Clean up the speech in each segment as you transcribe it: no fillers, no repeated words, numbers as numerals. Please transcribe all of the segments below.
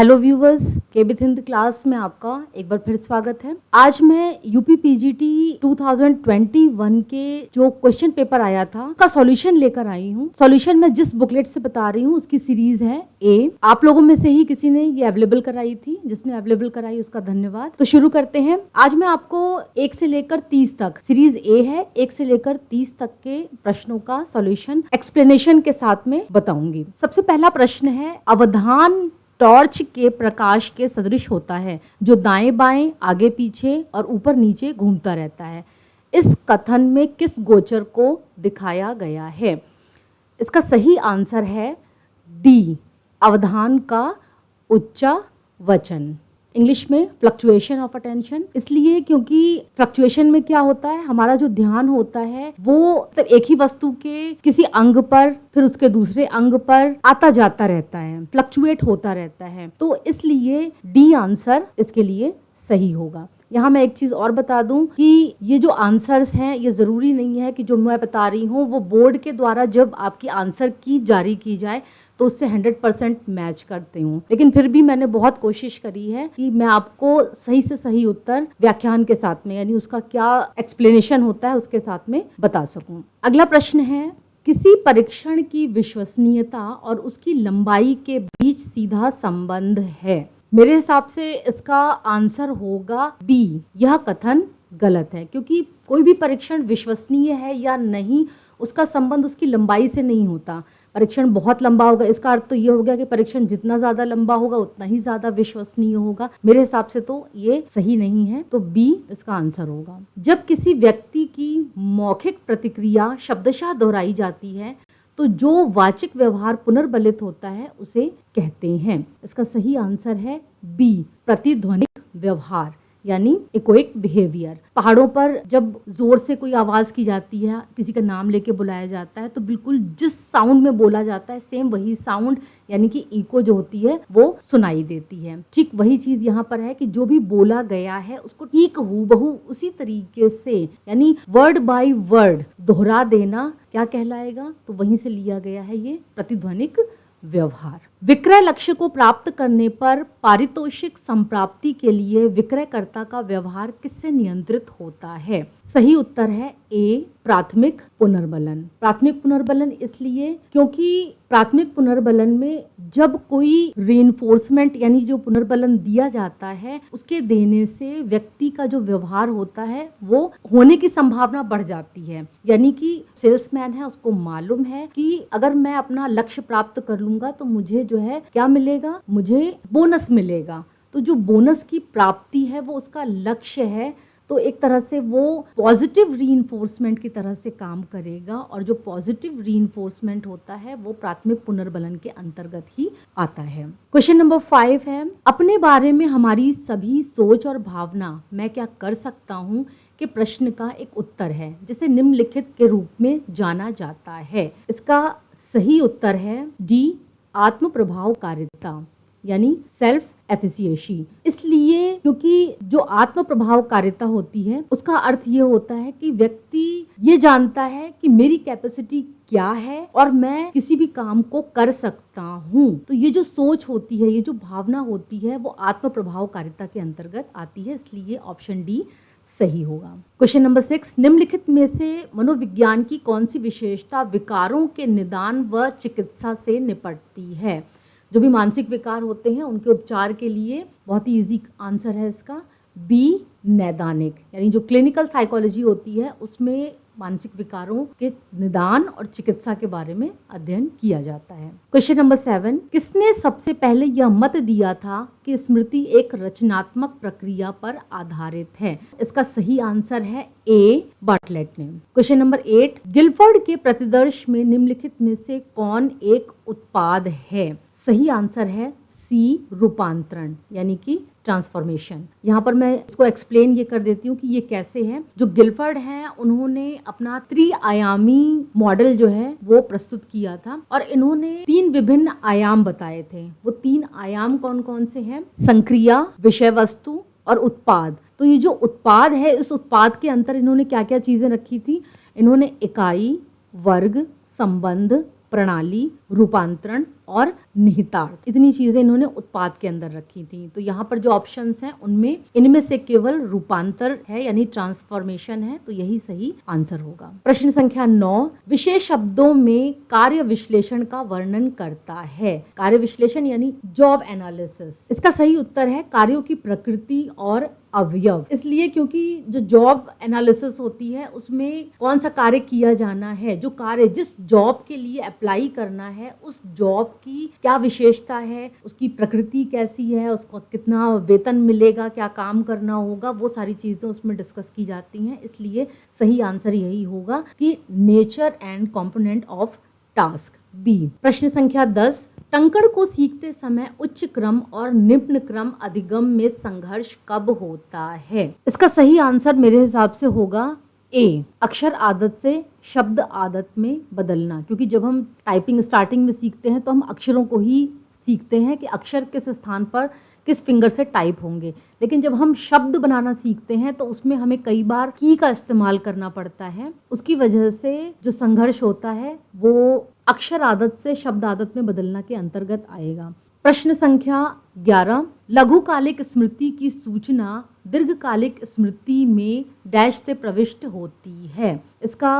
Hello viewers, केबिथ Hind class में आपका एक बार फिर स्वागत है। आज मैं यूपी पीजीटी 2021 के जो क्वेश्चन पेपर आया था उसका सॉल्यूशन लेकर आई हूँ। सॉल्यूशन मैं जिस बुकलेट से बता रही हूँ उसकी सीरीज है ए। आप लोगों में से ही किसी ने ये अवेलेबल कराई थी, जिसने अवेलेबल कराई उसका धन्यवाद। तो शुरू करते हैं। आज मैं आपको 1 से लेकर 30 तक, सीरीज ए है, 1 से लेकर 30 तक के प्रश्नों का सॉल्यूशन एक्सप्लेनेशन के साथ में बताऊंगी। सबसे पहला प्रश्न है, अवधान टॉर्च के प्रकाश के सदृश होता है जो दाएं बाएं, आगे पीछे और ऊपर नीचे घूमता रहता है। इस कथन में किस गोचर को दिखाया गया है? इसका सही आंसर है डी, अवधान का उच्चावचन। इंग्लिश में फ्लक्चुएशन ऑफ अटेंशन। इसलिए क्योंकि फ्लक्चुएशन में क्या होता है, हमारा जो ध्यान होता है वो मतलब एक ही वस्तु के किसी अंग पर फिर उसके दूसरे अंग पर आता जाता रहता है, फ्लक्चुएट होता रहता है। तो इसलिए डी आंसर इसके लिए सही होगा। यहाँ मैं एक चीज़ और बता दूं कि ये जो आंसर्स हैं ये ज़रूरी नहीं है कि जो मैं बता रही हूँ वो बोर्ड के द्वारा जब आपकी आंसर की जारी की जाए तो उससे 100% मैच करते हूँ, लेकिन फिर भी मैंने बहुत कोशिश करी है कि मैं आपको सही से सही उत्तर व्याख्यान के साथ में, यानी उसका क्या एक्सप्लेनेशन होता है उसके साथ में बता सकूँ। अगला प्रश्न है, किसी परीक्षण की विश्वसनीयता और उसकी लंबाई के बीच सीधा संबंध है? मेरे हिसाब से इसका आंसर होगा बी, यह कथन गलत है, क्योंकि कोई भी परीक्षण विश्वसनीय है या नहीं उसका संबंध उसकी लंबाई से नहीं होता। परीक्षण बहुत लंबा होगा, इसका अर्थ तो ये हो गया कि परीक्षण जितना ज़्यादा लंबा होगा उतना ही ज़्यादा विश्वसनीय होगा। मेरे हिसाब से तो ये सही नहीं है, तो बी इसका आंसर होगा। जब किसी व्यक्ति की मौखिक प्रतिक्रिया शब्दशः दोहराई जाती है तो जो वाचिक व्यवहार पुनर्बलित होता है उसे कहते हैं। इसका सही आंसर है बी, प्रतिध्वनिक व्यवहार, यानी इकोइक बिहेवियर। पहाड़ों पर जब जोर से कोई आवाज की जाती है, किसी का नाम लेके बुलाया जाता है, तो बिल्कुल जिस साउंड में बोला जाता है सेम वही साउंड, यानी कि इको जो होती है वो सुनाई देती है। ठीक वही चीज यहाँ पर है कि जो भी बोला गया है उसको ठीक हूबहू उसी तरीके से, यानी वर्ड बाय वर्ड दोहरा देना क्या कहलाएगा? तो वहीं से लिया गया है ये प्रतिध्वनिक व्यवहार। विक्रय लक्ष्य को प्राप्त करने पर पारितोषिक संप्राप्ति के लिए विक्रयकर्ता का व्यवहार किससे नियंत्रित होता है? सही उत्तर है ए, प्राथमिक पुनर्बलन। प्राथमिक पुनर्बलन इसलिए क्योंकि प्राथमिक पुनर्बलन में जब कोई रीइंफोर्समेंट यानी जो पुनर्बलन दिया जाता है उसके देने से व्यक्ति का जो व्यवहार होता है वो होने की संभावना बढ़ जाती है। यानी कि सेल्समैन है, उसको मालूम है कि अगर मैं अपना लक्ष्य प्राप्त कर लूंगा तो मुझे जो है क्या मिलेगा, मुझे बोनस मिलेगा। तो जो बोनस की प्राप्ति है वो उसका लक्ष्य है, तो एक तरह से वो पॉजिटिव रीइंफोर्समेंट की तरह से काम करेगा, और जो पॉजिटिव रीइंफोर्समेंट होता है वो प्राथमिक पुनर्बलन के अंतर्गत ही आता है। क्वेश्चन नंबर 5 है, अपने बारे में हमारी सभी सोच और भावना मैं क्या कर सकता हूँ के प्रश्न का एक उत्तर है जिसे निम्नलिखित के रूप में जाना जाता है। इसका सही उत्तर है डी, आत्म प्रभावकारिता, यानी सेल्फ एफिशिएंसी। इसलिए क्योंकि जो आत्म प्रभावकारिता होती है उसका अर्थ ये होता है कि व्यक्ति ये जानता है कि मेरी कैपेसिटी क्या है और मैं किसी भी काम को कर सकता हूँ। तो ये जो सोच होती है, ये जो भावना होती है वो आत्म प्रभावकारिता के अंतर्गत आती है, इसलिए ऑप्शन डी सही होगा। क्वेश्चन नंबर 6, निम्नलिखित में से मनोविज्ञान की कौन सी विशेषता विकारों के निदान व चिकित्सा से निपटती है? जो भी मानसिक विकार होते हैं उनके उपचार के लिए बहुत ही इजी आंसर है इसका बी, नैदानिक, यानी जो क्लिनिकल साइकोलॉजी होती है उसमें मानसिक विकारों के निदान और चिकित्सा के बारे में अध्ययन किया जाता है। क्वेश्चन नंबर 7, किसने सबसे पहले यह मत दिया था कि स्मृति एक रचनात्मक प्रक्रिया पर आधारित है? इसका सही आंसर है ए, बार्टलेट ने। क्वेश्चन नंबर 8, गिलफोर्ड के प्रतिदर्श में निम्नलिखित में से कौन एक उत्पाद है? सही आंसर है सी, रूपांतरण, यानी कि ट्रांसफॉर्मेशन। यहाँ पर मैं इसको एक्सप्लेन ये कर देती हूँ कि ये कैसे है। जो गिलफोर्ड हैं उन्होंने अपना त्रिआयामी मॉडल जो है वो प्रस्तुत किया था और इन्होंने 3 विभिन्न आयाम बताए थे। वो 3 आयाम कौन कौन से हैं? संक्रिया, विषय वस्तु और उत्पाद। तो ये जो उत्पाद है, इस उत्पाद के अंतर इन्होंने क्या क्या चीजें रखी थी? इन्होंने इकाई, वर्ग, संबंध, प्रणाली, रूपांतरण और निहितार्थ, इतनी चीजें इन्होंने उत्पाद के अंदर रखी थी। तो यहाँ पर जो ऑप्शंस हैं उनमें इनमें से केवल रूपांतर है यानी ट्रांसफॉर्मेशन है, तो यही सही आंसर होगा। प्रश्न संख्या 9, विशेष शब्दों में कार्य विश्लेषण का वर्णन करता है। कार्य विश्लेषण यानी जॉब एनालिसिस। इसका सही उत्तर है कार्यों की प्रकृति और अवयव। इसलिए क्योंकि जो जॉब एनालिसिस होती है उसमें कौन सा कार्य किया जाना है, जो कार्य जिस जॉब के लिए अप्लाई करना है उस जॉब की क्या विशेषता है, उसकी प्रकृति कैसी है, उसको कितना वेतन मिलेगा, क्या काम करना होगा, वो सारी चीजें उसमें डिस्कस की जाती हैं। इसलिए सही आंसर यही होगा कि nature and component of task, B. प्रश्न संख्या 10, टंकण को सीखते समय उच्च क्रम और निम्न क्रम अधिगम में संघर्ष कब होता है? इसका सही आंसर मेरे हिसाब से होगा ए, अक्षर आदत से शब्द आदत में बदलना। क्योंकि जब हम टाइपिंग स्टार्टिंग में सीखते हैं तो हम अक्षरों को ही सीखते हैं कि अक्षर किस स्थान पर किस फिंगर से टाइप होंगे, लेकिन जब हम शब्द बनाना सीखते हैं तो उसमें हमें कई बार की का इस्तेमाल करना पड़ता है। उसकी वजह से जो संघर्ष होता है वो अक्षर आदत से शब्द आदत में बदलना के अंतर्गत आएगा। प्रश्न संख्या 11, लघुकालिक स्मृति की सूचना दीर्घकालिक स्मृति में डैश से प्रविष्ट होती है। इसका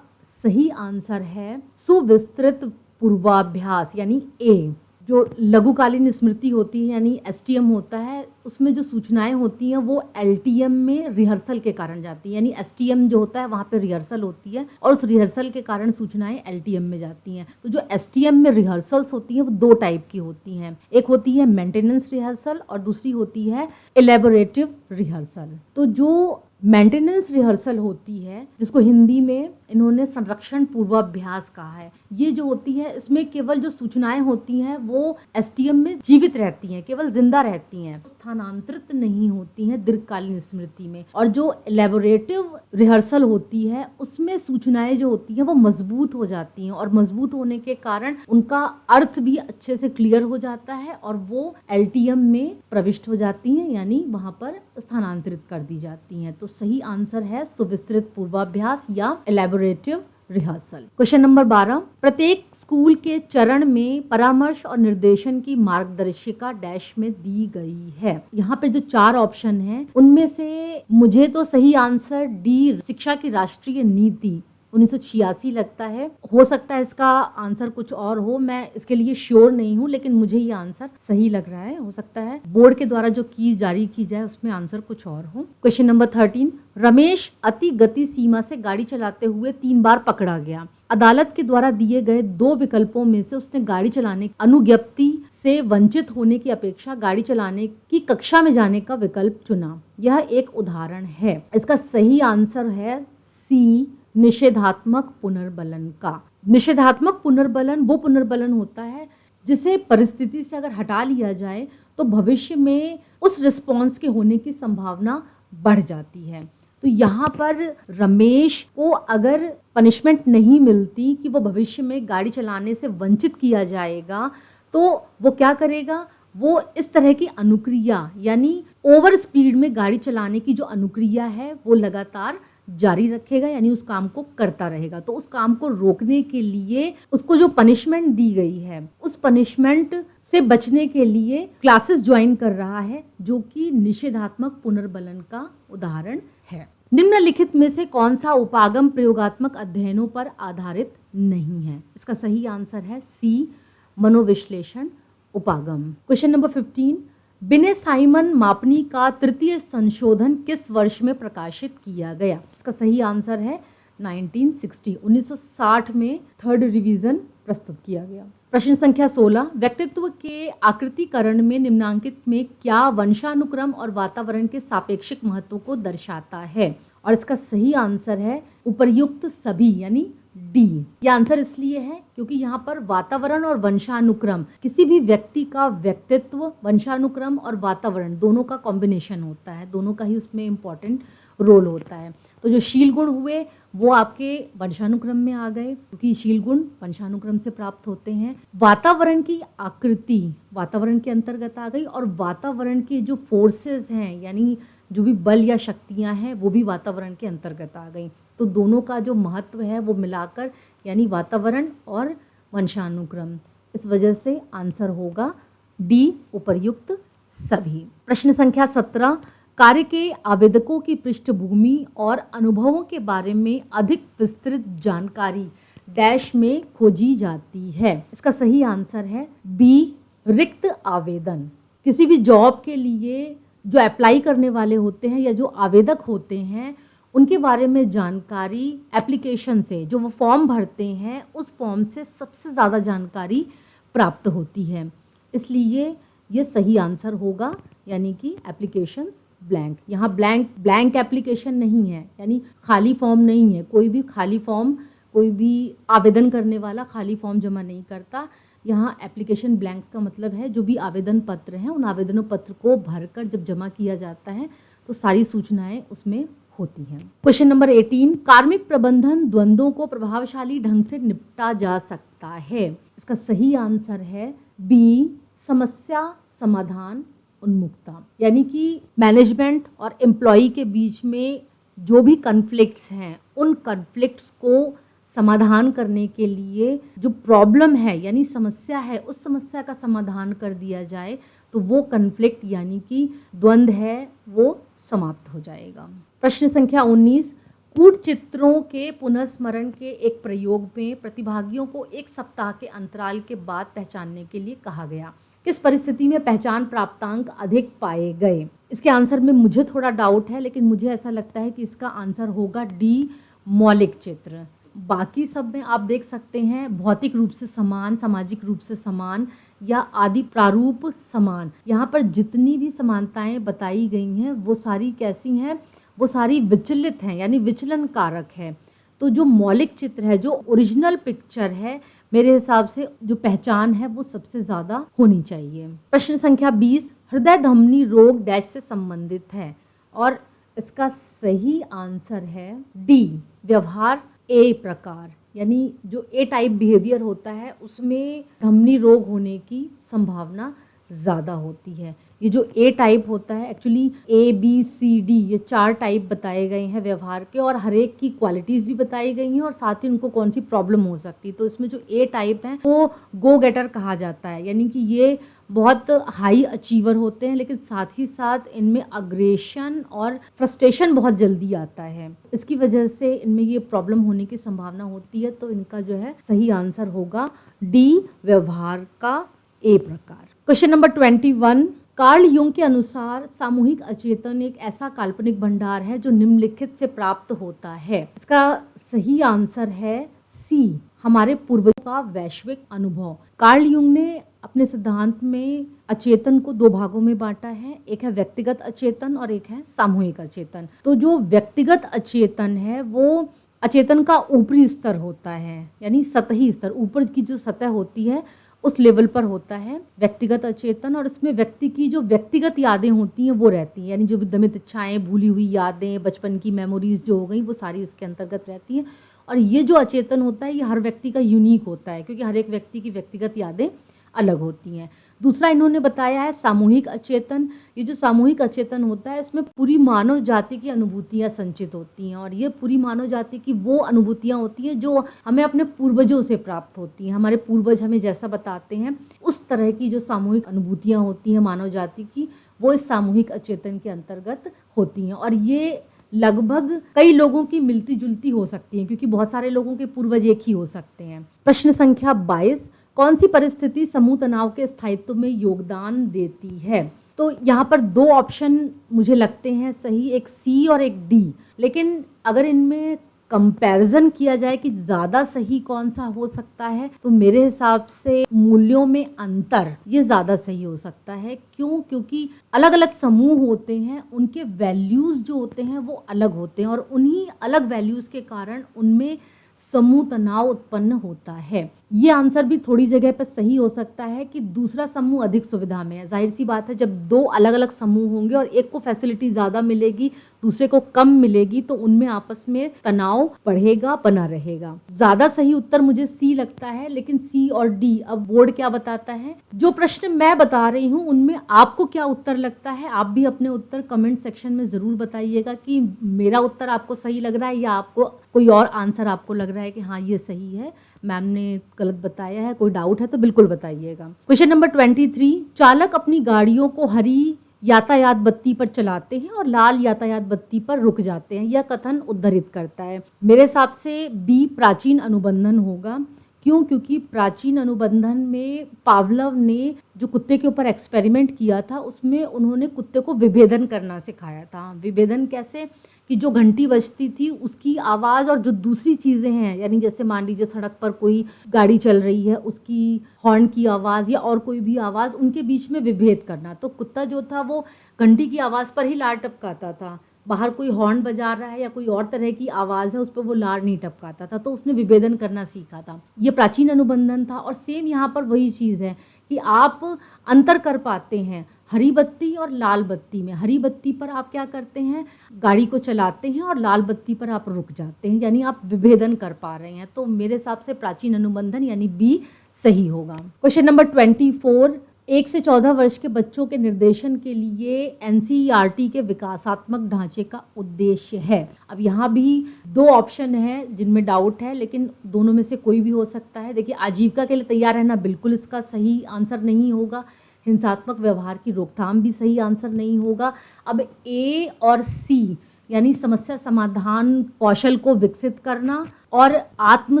सही आंसर है सुविस्तृत पूर्वाभ्यास यानी ए। जो लघुकालीन स्मृति होती है यानी एसटीएम होता है, उसमें जो सूचनाएं होती हैं वो एलटीएम में रिहर्सल के कारण जाती है। यानी एसटीएम जो होता है वहाँ पे रिहर्सल होती है और उस रिहर्सल के कारण सूचनाएं एलटीएम में जाती हैं। तो जो एसटीएम में रिहर्सल्स होती हैं वो दो टाइप की होती हैं, एक होती है मेंटेनेंस रिहर्सल और दूसरी होती है इलेबोरेटिव रिहर्सल। तो जो मेंटेनेंस रिहर्सल होती है, जिसको हिंदी में इन्होंने संरक्षण पूर्वाभ्यास कहा है, ये जो होती है इसमें केवल जो सूचनाएं होती हैं वो एसटीएम में जीवित रहती हैं, केवल जिंदा रहती हैं, स्थानांतरित नहीं होती हैं दीर्घकालीन स्मृति में। और जो इलेबोरेटिव रिहर्सल होती है उसमें सूचनाएं जो होती हैं वो मजबूत हो जाती हैं और मजबूत होने के कारण उनका अर्थ भी अच्छे से क्लियर हो जाता है और वो एलटीएम में प्रविष्ट हो जाती हैं, यानी वहां पर स्थानांतरित कर दी जाती हैं। तो सही आंसर है सुविस्तृत पूर्वाभ्यास या इलेबोरेटिव रिहर्सल। क्वेश्चन नंबर 12, प्रत्येक स्कूल के चरण में परामर्श और निर्देशन की मार्गदर्शिका डैश में दी गई है। यहाँ पे जो 4 ऑप्शन हैं उनमें से मुझे तो सही आंसर डी, शिक्षा की राष्ट्रीय नीति 1986 लगता है। हो सकता है इसका आंसर कुछ और हो, मैं इसके लिए श्योर नहीं हूँ, लेकिन मुझे ये आंसर सही लग रहा है। हो सकता है बोर्ड के द्वारा जो की जारी की जाए उसमें आंसर कुछ और हो। क्वेश्चन नंबर 13, रमेश अति गति सीमा से गाड़ी चलाते हुए 3 बार पकड़ा गया। अदालत के द्वारा दिए गए 2 विकल्पों में से उसने गाड़ी चलाने अनुज्ञप्ति से वंचित होने की अपेक्षा गाड़ी चलाने की कक्षा में जाने का विकल्प चुना। यह एक उदाहरण है। इसका सही आंसर है सी, निषेधात्मक पुनर्बलन का। निषेधात्मक पुनर्बलन वो पुनर्बलन होता है जिसे परिस्थिति से अगर हटा लिया जाए तो भविष्य में उस रिस्पॉन्स के होने की संभावना बढ़ जाती है। तो यहाँ पर रमेश को अगर पनिशमेंट नहीं मिलती कि वो भविष्य में गाड़ी चलाने से वंचित किया जाएगा तो वो क्या करेगा, वो इस तरह की अनुक्रिया यानी ओवर स्पीड में गाड़ी चलाने की जो अनुक्रिया है वो लगातार जारी रखेगा, यानी उस काम को करता रहेगा। तो उस काम को रोकने के लिए उसको जो पनिशमेंट दी गई है उस पनिशमेंट से बचने के लिए क्लासेस ज्वाइन कर रहा है, जो कि निषेधात्मक पुनर्बलन का उदाहरण है। निम्नलिखित में से कौन सा उपागम प्रयोगात्मक अध्ययनों पर आधारित नहीं है? इसका सही आंसर है सी, मनोविश्लेषण उपागम। क्वेश्चन नंबर 15, बिने साइमन मापनी का 3य संशोधन किस वर्ष में प्रकाशित किया गया? इसका सही आंसर है 1960। 1960 में 3rd रिवीजन प्रस्तुत किया गया। प्रश्न संख्या 16, व्यक्तित्व के आकृतिकरण में निम्नांकित में क्या वंशानुक्रम और वातावरण के सापेक्षिक महत्व को दर्शाता है? और इसका सही आंसर है उपर्युक्त सभी यानी डी। यह आंसर इसलिए है क्योंकि यहाँ पर वातावरण और वंशानुक्रम, किसी भी व्यक्ति का व्यक्तित्व वंशानुक्रम और वातावरण दोनों का कॉम्बिनेशन होता है, दोनों का ही उसमें इम्पॉर्टेंट रोल होता है। तो जो शील गुण हुए वो आपके वंशानुक्रम में आ गए क्योंकि शील गुण वंशानुक्रम से प्राप्त होते हैं। वातावरण की आकृति वातावरण के अंतर्गत आ गई और वातावरण के जो फोर्सेस हैं यानी जो भी बल या शक्तियां हैं वो भी वातावरण के अंतर्गत आ गई। तो दोनों का जो महत्व है वो मिलाकर यानी वातावरण और वंशानुक्रम इस वजह से आंसर होगा डी, उपर्युक्त सभी। प्रश्न संख्या 17, कार्य के आवेदकों की पृष्ठभूमि और अनुभवों के बारे में अधिक विस्तृत जानकारी डैश में खोजी जाती है। इसका सही आंसर है बी, रिक्त आवेदन। किसी भी जॉब के लिए जो अप्लाई करने वाले होते हैं या जो आवेदक होते हैं उनके बारे में जानकारी एप्लीकेशन से, जो वो फॉर्म भरते हैं उस फॉर्म से सबसे ज़्यादा जानकारी प्राप्त होती है, इसलिए ये सही आंसर होगा, यानी कि एप्लीकेशंस ब्लैंक। यहाँ ब्लैंक एप्लीकेशन नहीं है, यानी खाली फॉर्म नहीं है। कोई भी खाली फॉर्म, कोई भी आवेदन करने वाला खाली फॉर्म जमा नहीं करता। यहाँ एप्लीकेशन ब्लैंक्स का मतलब है जो भी आवेदन पत्र हैं उन आवेदन पत्र को भरकर जब जमा किया जाता है तो सारी सूचनाएं उसमें होती हैं। क्वेश्चन नंबर 18, कार्मिक प्रबंधन द्वंद्वों को प्रभावशाली ढंग से निपटा जा सकता है। इसका सही आंसर है बी, समस्या समाधान उन्मुखता। यानी कि मैनेजमेंट और एम्प्लॉय के बीच में जो भी कन्फ्लिक्ट्स हैं उन कन्फ्लिक्ट्स को समाधान करने के लिए जो प्रॉब्लम है यानी समस्या है उस समस्या का समाधान कर दिया जाए तो वो कन्फ्लिक्ट यानी कि द्वंद्व है वो समाप्त हो जाएगा। प्रश्न संख्या 19, कूट चित्रों के पुनर्स्मरण के एक प्रयोग में प्रतिभागियों को एक सप्ताह के अंतराल के बाद पहचानने के लिए कहा गया। किस परिस्थिति में पहचान प्राप्तांक अधिक पाए गए? इसके आंसर में मुझे थोड़ा डाउट है, लेकिन मुझे ऐसा लगता है कि इसका आंसर होगा डी, मौलिक चित्र। बाकी सब में आप देख सकते हैं भौतिक रूप से समान, सामाजिक रूप से समान या आदि प्रारूप समान। यहाँ पर जितनी भी समानताएं बताई गई हैं वो सारी कैसी हैं? वो सारी विचलित हैं, यानी विचलन कारक है। तो जो मौलिक चित्र है, जो ओरिजिनल पिक्चर है, मेरे हिसाब से जो पहचान है वो सबसे ज़्यादा होनी चाहिए। प्रश्न संख्या 20, हृदय धमनी रोग डैश से संबंधित है, और इसका सही आंसर है डी, व्यवहार ए प्रकार। यानी जो ए टाइप बिहेवियर होता है उसमें धमनी रोग होने की संभावना ज़्यादा होती है। ये जो ए टाइप होता है, actually A B C D ये 4 टाइप बताए गए हैं व्यवहार के, और हर एक की क्वालिटीज़ भी बताई गई हैं और साथ ही उनको कौन सी प्रॉब्लम हो सकती है। तो इसमें जो ए टाइप है वो गो गेटर कहा जाता है, यानी कि ये बहुत हाई अचीवर होते हैं, लेकिन साथ ही साथ इनमें अग्रेशन और फ्रस्ट्रेशन बहुत जल्दी आता है। इसकी वजह से इनमें ये प्रॉब्लम होने की संभावना होती है। तो इनका जो है सही आंसर होगा डी, व्यवहार का ए प्रकार। क्वेश्चन नंबर 21, कार्ल यूंग के अनुसार सामूहिक अचेतन एक ऐसा काल्पनिक भंडार है जो निम्नलिखित से प्राप्त होता है। इसका सही आंसर है सी, हमारे पूर्वजों का वैश्विक अनुभव। कार्ल यूंग ने अपने सिद्धांत में अचेतन को 2 भागों में बांटा है, एक है व्यक्तिगत अचेतन और एक है सामूहिक अचेतन। तो जो व्यक्तिगत अचेतन है वो अचेतन का ऊपरी स्तर होता है, यानी सतही स्तर, ऊपर की जो सतह होती है उस लेवल पर होता है व्यक्तिगत अचेतन, और इसमें व्यक्ति की जो व्यक्तिगत यादें होती हैं वो रहती हैं, यानी जो भी दमित इच्छाएं, भूली हुई यादें, बचपन की मेमोरीज जो हो गई वो सारी इसके अंतर्गत रहती हैं। और ये जो अचेतन होता है ये हर व्यक्ति का यूनिक होता है, क्योंकि हर एक व्यक्ति की व्यक्तिगत यादें अलग होती हैं। दूसरा इन्होंने बताया है सामूहिक अचेतन। ये जो सामूहिक अचेतन होता है इसमें पूरी मानव जाति की अनुभूतियाँ संचित होती हैं, और ये पूरी मानव जाति की वो अनुभूतियाँ होती हैं जो हमें अपने पूर्वजों से प्राप्त होती हैं। हमारे पूर्वज हमें जैसा बताते हैं उस तरह की जो सामूहिक अनुभूतियाँ होती हैं मानव जाति की, वो इस सामूहिक अचेतन के अंतर्गत होती हैं। और ये लगभग कई लोगों की मिलती जुलती हो सकती हैं, क्योंकि बहुत सारे लोगों के पूर्वज एक ही हो सकते हैं। प्रश्न संख्या 22, कौन सी परिस्थिति समूह तनाव के स्थायित्व में योगदान देती है? तो यहाँ पर 2 ऑप्शन मुझे लगते हैं सही, एक सी और एक डी। लेकिन अगर इनमें कंपैरिजन किया जाए कि ज़्यादा सही कौन सा हो सकता है, तो मेरे हिसाब से मूल्यों में अंतर ये ज़्यादा सही हो सकता है। क्यों? क्योंकि अलग अलग समूह होते हैं, उनके वैल्यूज़ जो होते हैं वो अलग होते हैं, और उन्हीं अलग वैल्यूज़ के कारण उनमें समूह तनाव उत्पन्न होता है। ये आंसर भी थोड़ी जगह पर सही हो सकता है कि दूसरा समूह अधिक सुविधा में है। जाहिर सी बात है, जब 2 अलग अलग समूह होंगे और एक को फैसिलिटी ज़्यादा मिलेगी, दूसरे को कम मिलेगी, तो उनमें आपस में तनाव बढ़ेगा, बना रहेगा। ज़्यादा सही उत्तर मुझे सी लगता है, लेकिन सी और डी, अब बोर्ड क्या बताता है। जो प्रश्न मैं बता रही हूँ उनमें आपको क्या उत्तर लगता है, आप भी अपने उत्तर कमेंट सेक्शन में ज़रूर बताइएगा कि मेरा उत्तर आपको सही लग रहा है या आपको कोई और आंसर आपको लग रहा है कि हाँ ये सही है। मैम ने गलत बताया है, कोई डाउट है तो बिल्कुल बताइएगा। क्वेश्चन नंबर 23, चालक अपनी गाड़ियों को हरी यातायात बत्ती पर चलाते हैं और लाल यातायात बत्ती पर रुक जाते हैं, यह कथन उद्धृत करता है। मेरे हिसाब से बी प्राचीन अनुबंधन होगा। क्यों? क्योंकि प्राचीन अनुबंधन में पावलव ने जो कुत्ते के ऊपर एक्सपेरिमेंट किया था उसमें उन्होंने कुत्ते को विभेदन करना सिखाया था। विभेदन कैसे? कि जो घंटी बजती थी उसकी आवाज़ और जो दूसरी चीज़ें हैं, यानी जैसे मान लीजिए सड़क पर कोई गाड़ी चल रही है उसकी हॉर्न की आवाज़ या और कोई भी आवाज़, उनके बीच में विभेद करना। तो कुत्ता जो था वो घंटी की आवाज़ पर ही लार टपकाता था, बाहर कोई हॉर्न बजा रहा है या कोई और तरह की आवाज़ है उस पर वो लार नहीं टपकाता था। तो उसने विभेदन करना सीखा था, ये प्राचीन अनुबंधन था। और सेम यहाँ पर वही चीज़ है कि आप अंतर कर पाते हैं हरी बत्ती और लाल बत्ती में। हरी बत्ती पर आप क्या करते हैं, गाड़ी को चलाते हैं, और लाल बत्ती पर आप रुक जाते हैं, यानी आप विभेदन कर पा रहे हैं। तो मेरे हिसाब से प्राचीन अनुबंधन यानी बी सही होगा। क्वेश्चन नंबर 24, 1 से 14 वर्ष के बच्चों के निर्देशन के लिए एनसीईआरटी के विकासात्मक ढांचे का उद्देश्य है। अब यहाँ भी 2 ऑप्शन है जिनमें डाउट है, लेकिन दोनों में से कोई भी हो सकता है। देखिए, आजीविका के लिए तैयार रहना बिल्कुल इसका सही आंसर नहीं होगा। हिंसात्मक व्यवहार की रोकथाम भी सही आंसर नहीं होगा। अब ए और सी यानी समस्या समाधान कौशल को विकसित करना और आत्म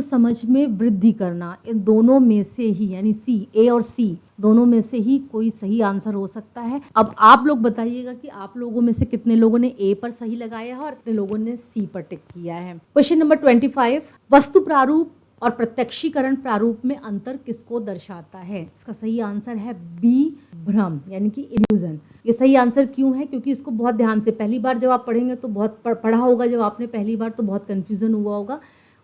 समझ में वृद्धि करना, इन दोनों में से ही यानी सी, ए और सी दोनों में से ही कोई सही आंसर हो सकता है। अब आप लोग बताइएगा कि आप लोगों में से कितने लोगों ने ए पर सही लगाया है और कितने लोगों ने सी पर टिक किया है। क्वेश्चन नंबर 25, वस्तु प्रारूप और प्रत्यक्षीकरण प्रारूप में अंतर किसको दर्शाता है? इसका सही आंसर है बी, भ्रम यानी कि इल्यूजन। ये सही आंसर क्यों है? क्योंकि इसको बहुत ध्यान से पहली बार जब आप पढ़ेंगे तो बहुत पढ़ा होगा, जब आपने पहली बार तो बहुत कंफ्यूजन हुआ होगा।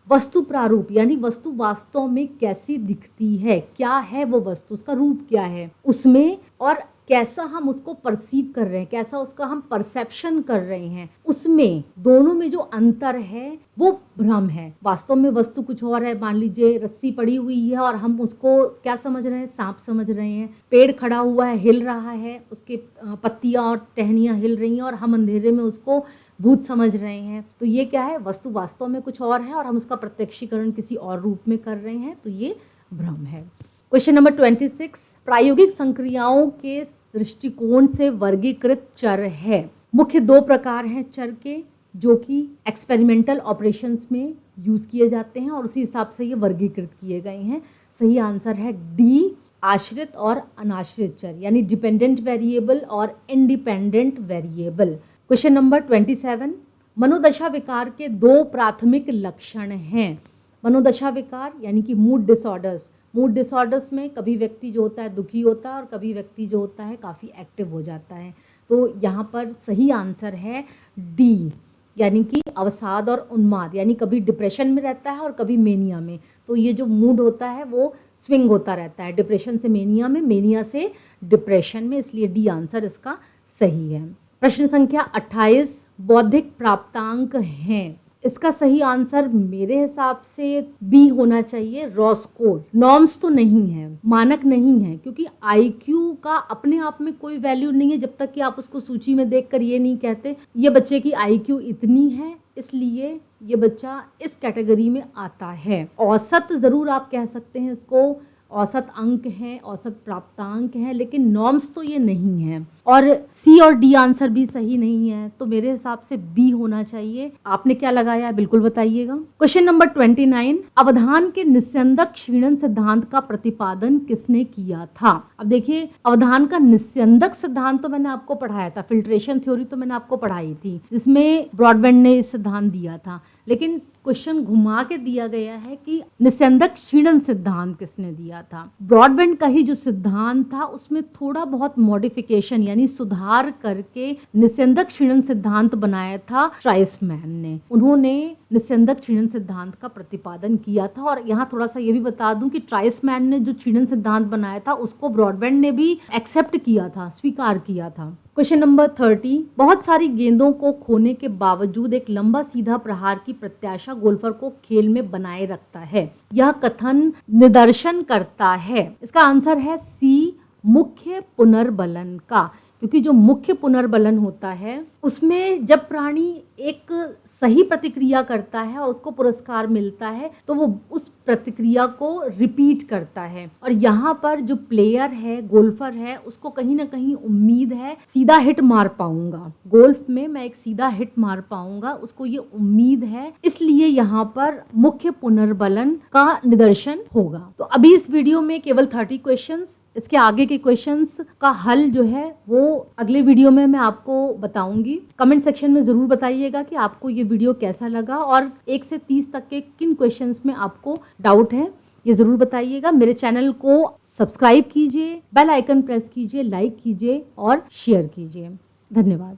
वस्तु प्रारूप यानी वस्तु वास्तव में कैसी दिखती है, क्या है वो वस्तु, उसका रूप क्या है उसमें, और कैसा हम उसको परसीव कर रहे हैं, कैसा उसका हम परसेप्शन कर रहे हैं, उसमें दोनों में जो अंतर है वो भ्रम है। वास्तव में वस्तु कुछ और है। मान लीजिए रस्सी पड़ी हुई है और हम उसको क्या समझ रहे हैं, सांप समझ रहे हैं। पेड़ खड़ा हुआ है, हिल रहा है, उसके पत्तियां और टहनियां हिल रही हैं और हम अंधेरे में उसको भूत समझ रहे हैं। तो ये क्या है, वस्तु वास्तव में कुछ और है और हम उसका प्रत्यक्षीकरण किसी और रूप में कर रहे हैं, तो ये भ्रम है। क्वेश्चन नंबर 26, प्रायोगिक संक्रियाओं के दृष्टिकोण से वर्गीकृत चर है। मुख्य 2 प्रकार हैं चर के जो कि एक्सपेरिमेंटल ऑपरेशंस में यूज किए जाते हैं और उसी हिसाब से ये वर्गीकृत किए गए हैं। सही आंसर है डी, आश्रित और अनाश्रित चर यानी डिपेंडेंट वेरिएबल और इंडिपेंडेंट वेरिएबल। क्वेश्चन नंबर 27, मनोदशा विकार के 2 प्राथमिक लक्षण हैं। मनोदशा विकार यानी कि मूड डिसऑर्डर्स। मूड डिसऑर्डर्स में कभी व्यक्ति जो होता है दुखी होता है और कभी व्यक्ति जो होता है काफ़ी एक्टिव हो जाता है। तो यहाँ पर सही आंसर है डी यानी कि अवसाद और उन्माद, यानी कभी डिप्रेशन में रहता है और कभी मेनिया में। तो ये जो मूड होता है वो स्विंग होता रहता है, डिप्रेशन से मेनिया में, मेनिया से डिप्रेशन में, इसलिए डी आंसर इसका सही है। प्रश्न संख्या 28, बौद्धिक प्राप्तांक हैं। इसका सही आंसर मेरे हिसाब से बी होना चाहिए, रॉ स्कोर। नॉर्म्स तो नहीं है, मानक नहीं है, क्योंकि आईक्यू का अपने आप में कोई वैल्यू नहीं है जब तक कि आप उसको सूची में देखकर ये नहीं कहते ये बच्चे की आईक्यू इतनी है इसलिए ये बच्चा इस कैटेगरी में आता है। औसत जरूर आप कह सकते हैं इसको, औसत अंक हैं, औसत प्राप्तांक हैं, लेकिन नॉर्म्स तो ये नहीं है। और सी और डी आंसर भी सही नहीं है, तो मेरे हिसाब से बी होना चाहिए। आपने क्या लगाया है बिल्कुल बताइएगा। क्वेश्चन नंबर 29, अवधान के निस्यंदक क्षीणन सिद्धांत का प्रतिपादन किसने किया था? अब देखिए, अवधान का निस्यंदक सिद्धांत तो मैंने आपको पढ़ाया था, फिल्ट्रेशन थ्योरी तो मैंने आपको पढ़ाई थी, जिसमें ब्रॉडबैंड ने इस सिद्धांत दिया था। लेकिन क्वेश्चन घुमा के दिया गया है कि निस्यंदक क्षीणन सिद्धांत किसने दिया था। ब्रॉडबैंड का ही जो सिद्धांत था उसमें थोड़ा बहुत मॉडिफिकेशन यानी सुधार करके निस्यंदक क्षीणन सिद्धांत बनाया था ट्राइसमैन ने। उन्होंने निस्यंदक क्षीणन सिद्धांत का प्रतिपादन किया था। और यहाँ थोड़ा सा ये भी बता दूं कि ट्राइसमैन ने जो क्षीणन सिद्धांत बनाया था उसको ब्रॉडबैंड ने भी एक्सेप्ट किया था, स्वीकार किया था। क्वेश्चन नंबर 30, बहुत सारी गेंदों को खोने के बावजूद एक लंबा सीधा प्रहार की प्रत्याशा गोल्फर को खेल में बनाए रखता है, यह कथन निदर्शन करता है। इसका आंसर है सी, मुख्य पुनर्बलन का। क्योंकि जो मुख्य पुनर्बलन होता है उसमें जब प्राणी एक सही प्रतिक्रिया करता है और उसको पुरस्कार मिलता है तो वो उस प्रतिक्रिया को रिपीट करता है। और यहाँ पर जो प्लेयर है, गोल्फर है, उसको कहीं ना कहीं उम्मीद है सीधा हिट मार पाऊंगा, गोल्फ में मैं एक सीधा हिट मार पाऊंगा, उसको ये उम्मीद है, इसलिए यहाँ पर मुख्य पुनर्बलन का निदर्शन होगा। तो अभी इस वीडियो में केवल 30 क्वेश्चंस, इसके आगे के क्वेश्चंस का हल जो है वो अगले वीडियो में मैं आपको बताऊंगी। कमेंट सेक्शन में ज़रूर बताइएगा कि आपको ये वीडियो कैसा लगा और 1 से 30 तक के किन क्वेश्चंस में आपको डाउट है, ये ज़रूर बताइएगा। मेरे चैनल को सब्सक्राइब कीजिए, बेल आइकन प्रेस कीजिए, लाइक कीजिए और शेयर कीजिए। धन्यवाद।